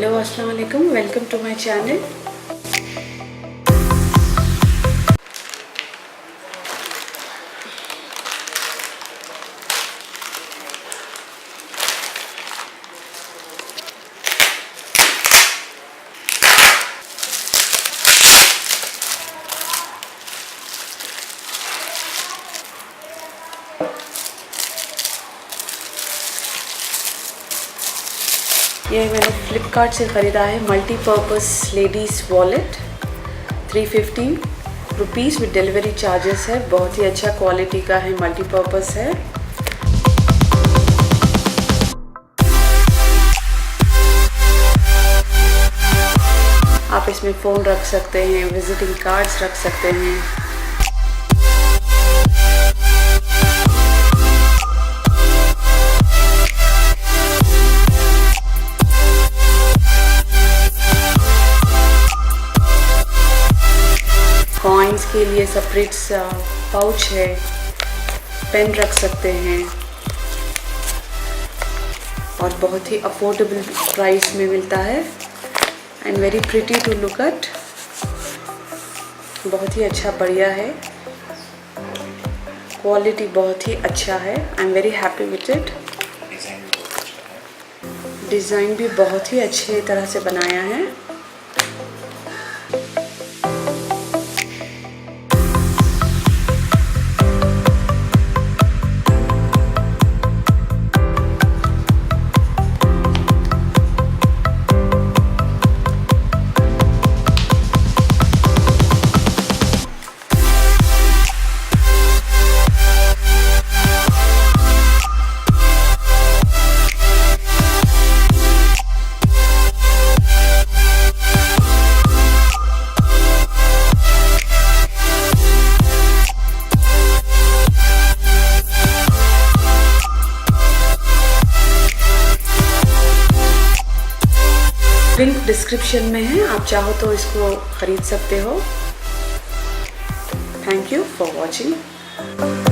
Hello अस्सलाम वालेकुम, welcome to my channel. ये मैंने फ्लिपकार्ट से ख़रीदा है multipurpose ladies wallet. 350 rupees with delivery charges है। बहुत ही अच्छा क्वालिटी का है, मल्टीपर्पज़ है। आप इसमें फ़ोन रख सकते हैं, विजिटिंग कार्ड्स रख सकते हैं। कॉइन्स के लिए सेपरेट पाउच है, पेन रख सकते हैं और बहुत ही अफोर्डेबल प्राइस में मिलता है and very pretty to look at. बहुत ही अच्छा, बढ़िया है, क्वालिटी बहुत ही अच्छा है। I am very happy with it. Design भी बहुत ही अच्छे तरह से बनाया है। लिंक डिस्क्रिप्शन में है, आप चाहो तो इसको ख़रीद सकते हो। Thank you for watching.